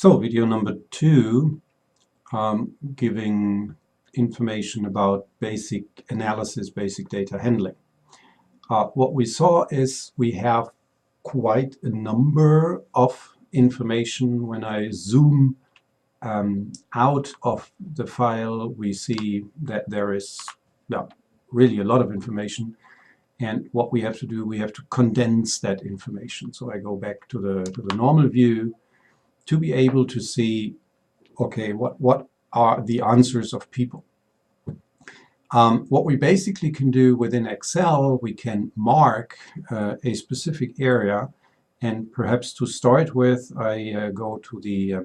So video number 2, giving information about basic analysis, basic data handling. What we saw is we have quite a number of information. When I zoom out of the file, we see that there is really a lot of information. And what we have to do, we have to condense that information. So I go back to the normal view to be able to see, okay, what are the answers of people. What we basically can do within Excel, we can mark a specific area, and perhaps to start with, I go to the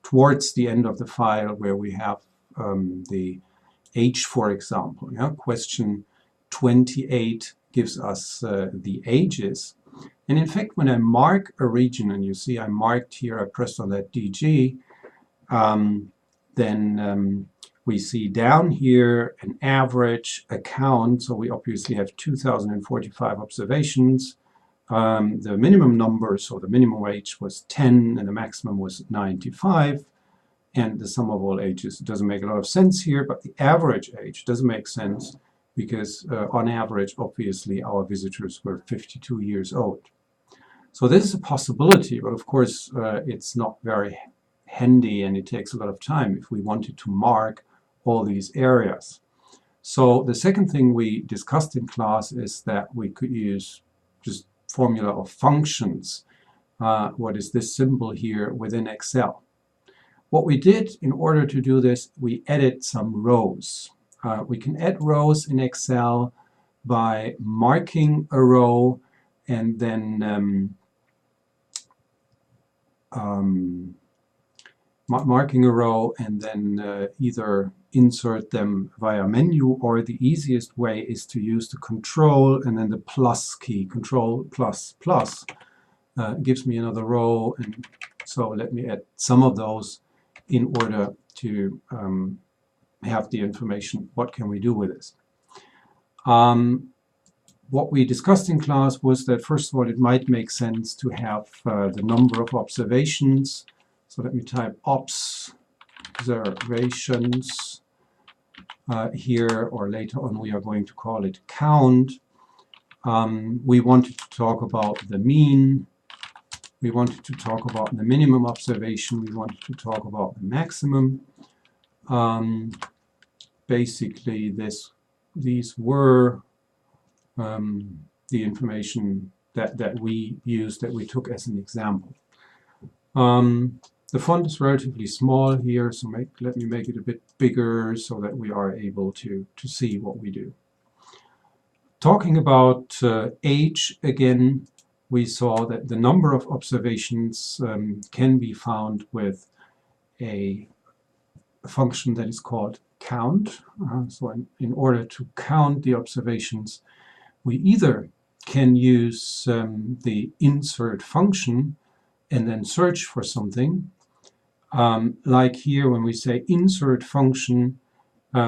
towards the end of the file where we have the age, for example. Question 28 gives us the ages. And in fact, when I mark a region, and you see I marked here, I pressed on that DG, then we see down here an average, a count. So we obviously have 2,045 observations. The minimum number, so the minimum age was 10 and the maximum was 95. And the sum of all ages, it doesn't make a lot of sense here, but the average age doesn't make sense because on average, obviously, our visitors were 52 years old. So this is a possibility, but of course, it's not very handy and it takes a lot of time if we wanted to mark all these areas. So the second thing we discussed in class is that we could use just formula of functions. What is this symbol here within Excel? What we did in order to do this, we added some rows. We can add rows in Excel by marking a row and then either insert them via menu, or the easiest way is to use the control and then the plus key, control plus plus, gives me another row. And so let me add some of those in order to have the information. What can we do with this? What we discussed in class was that, first of all, it might make sense to have the number of observations. So let me type observations here, or later on we are going to call it count. We wanted to talk about the mean. We wanted to talk about the minimum observation. We wanted to talk about the maximum. Basically, these were the information that we used, that we took as an example. The font is relatively small here, so let me make it a bit bigger so that we are able to see what we do. Talking about age again, we saw that the number of observations can be found with a function that is called count. So in order to count the observations, we either can use the insert function and then search for something. Like here, when we say insert function,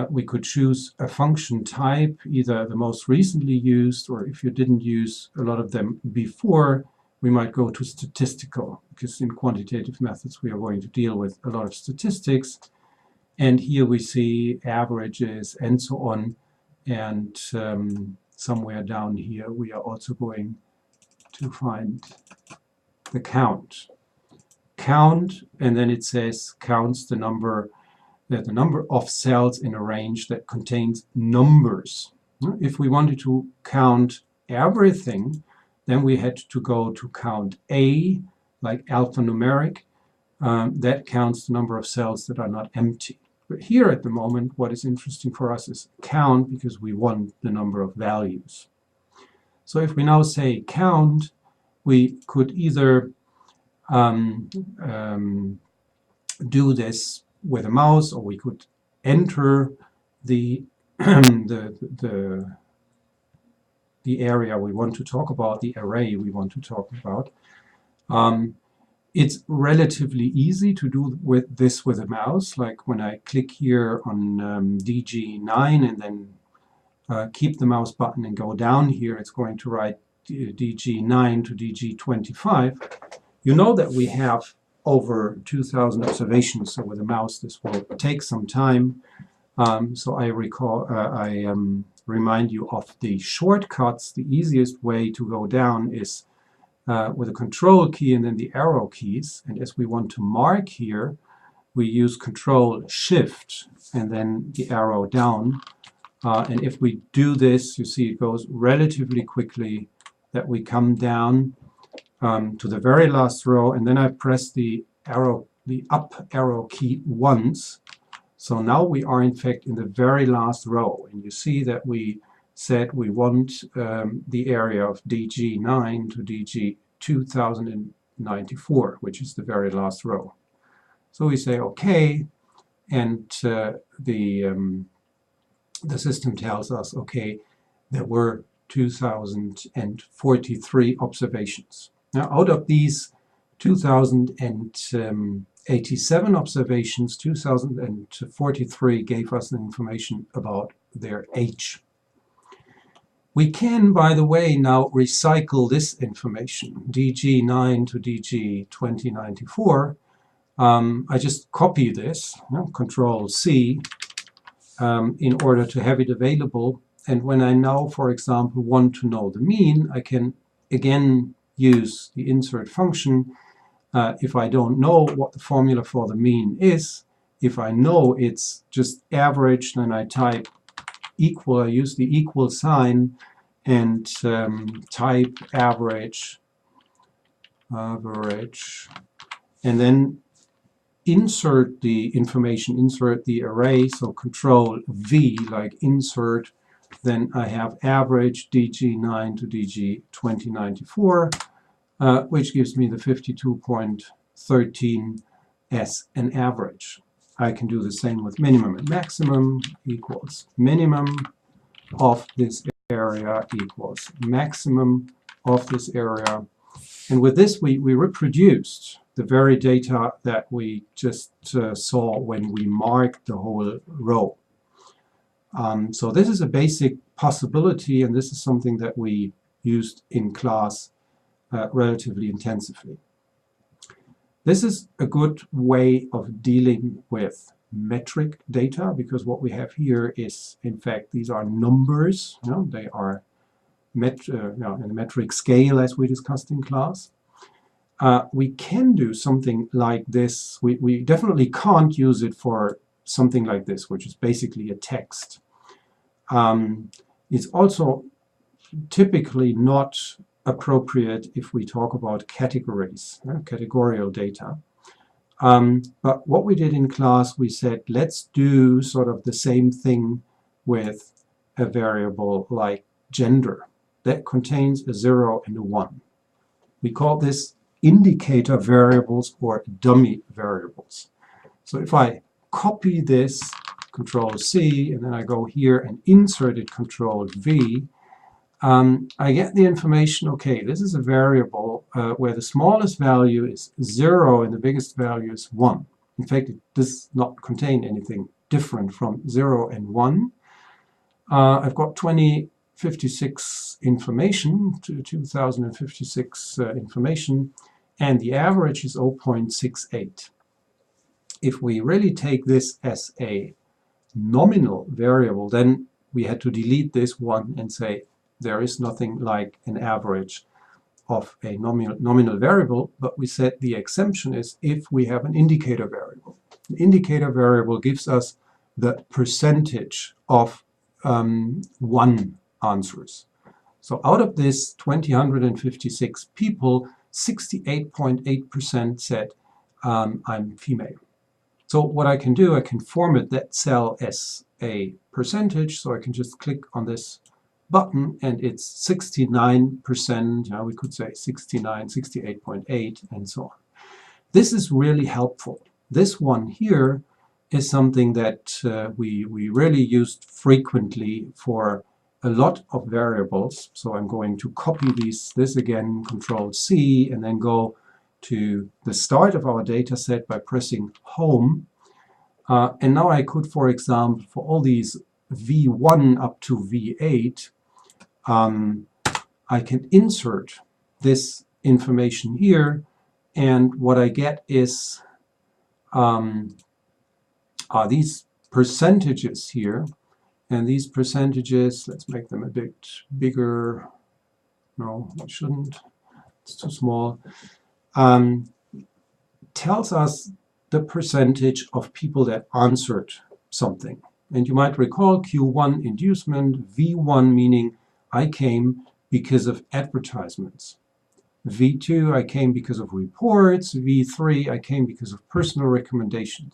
we could choose a function type, either the most recently used, or if you didn't use a lot of them before, we might go to statistical, because in quantitative methods we are going to deal with a lot of statistics. And here we see averages and so on. And somewhere down here we are also going to find the count. Count, and then it says counts the number of cells in a range that contains numbers. If we wanted to count everything, then we had to go to count A, like alphanumeric. That counts the number of cells that are not empty. But here at the moment, what is interesting for us is count, because we want the number of values. So if we now say count, we could either do this with a mouse, or we could enter the area we want to talk about, the array we want to talk about. It's relatively easy to do this with a mouse. Like when I click here on DG9 and then keep the mouse button and go down here, it's going to write DG9 to DG25. You know that we have over 2,000 observations. So with a mouse, this will take some time. So I remind you of the shortcuts. The easiest way to go down is with a control key and then the arrow keys. And as we want to mark here, we use Control Shift and then the arrow down. And if we do this, you see it goes relatively quickly that we come down to the very last row, and then I press the up arrow key once. So now we are in fact in the very last row, and you see that we said we want the area of DG9 to DG 2094, which is the very last row. So we say OK, and the system tells us, okay, there were 2,043 observations. Now, out of these 2,087 observations, 2,043 gave us information about their age. We can, by the way, now recycle this information, DG9 to DG 2094. I just copy this, Control C, in order to have it available. And when I now, for example, want to know the mean, I can again use the insert function. If I don't know what the formula for the mean is, if I know it's just average, then I type equal, I use the equal sign and type average, and then insert the information, insert the array, so Control V, like insert, then I have average DG9 to DG 2094, which gives me the 52.13 as an average. I can do the same with minimum and maximum equals minimum of this area equals maximum of this area. And with this, we reproduced the very data that we just saw when we marked the whole row. So this is a basic possibility, and this is something that we used in class relatively intensively. This is a good way of dealing with metric data, because what we have here is, in fact, these are numbers. They are in a metric scale, as we discussed in class. We can do something like this. We definitely can't use it for something like this, which is basically a text. It's also typically not appropriate if we talk about categories, categorical data. But what we did in class, we said, let's do sort of the same thing with a variable like gender that contains a 0 and a 1. We call this indicator variables or dummy variables. So if I copy this, Control C, and then I go here and insert it, Control V, I get the information, okay, this is a variable where the smallest value is 0 and the biggest value is 1. In fact, it does not contain anything different from 0 and 1. I've got 2056 information, 2056 information, and the average is 0.68. If we really take this as a nominal variable, then we had to delete this one and say there is nothing like an average of a nominal variable, but we said the exemption is if we have an indicator variable. The indicator variable gives us the percentage of 1 answers. So out of this 2,156 people, 68.8% said I'm female. So what I can do, I can format that cell as a percentage, so I can just click on this button and it's 69%, we could say 69, 68.8 and so on. This is really helpful. This one here is something that we really used frequently for a lot of variables. So I'm going to copy this again, Control C, and then go to the start of our data set by pressing Home. And now I could, for example, for all these V1 up to V8, I can insert this information here And what I get is these percentages here. And these percentages, let's make them a bit bigger. No, I shouldn't. It's too small. Tells us the percentage of people that answered something. And you might recall Q1 inducement, V1 meaning I came because of advertisements. V2, I came because of reports. V3, I came because of personal recommendations.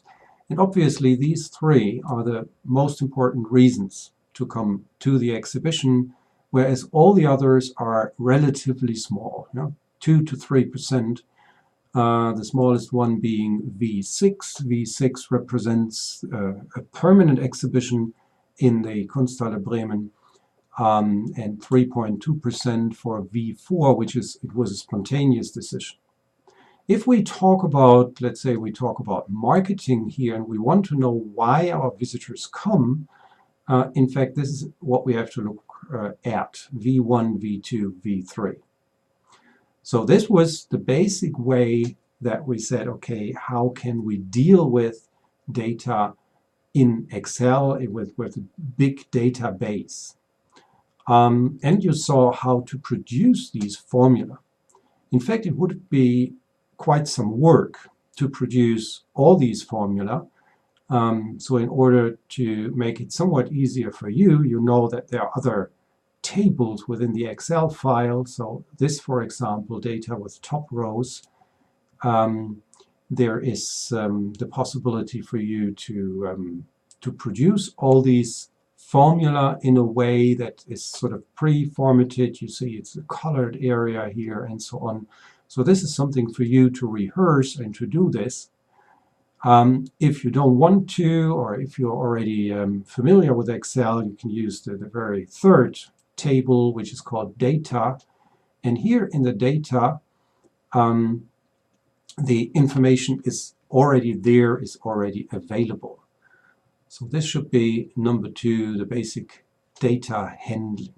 And obviously these three are the most important reasons to come to the exhibition, whereas all the others are relatively small, 2 to 3%. The smallest one being V6. V6 represents a permanent exhibition in the Kunsthalle Bremen, and 3.2% for V4, which was a spontaneous decision. If we talk about, let's say we talk about marketing here, and we want to know why our visitors come, in fact, this is what we have to look at, V1, V2, V3. So this was the basic way that we said, okay, how can we deal with data in Excel with a big database? And you saw how to produce these formula. In fact, it would be quite some work to produce all these formula. So in order to make it somewhat easier for you, you know that there are other tables within the Excel file. So this, for example, data with top rows. There is the possibility for you to produce all these formula in a way that is sort of pre-formatted. You see it's a colored area here and so on. So this is something for you to rehearse and to do this. If you don't want to, or if you're already familiar with Excel, you can use the very third table, which is called data. And here in the data, the information is already there, is already available. So this should be number 2, the basic data handling.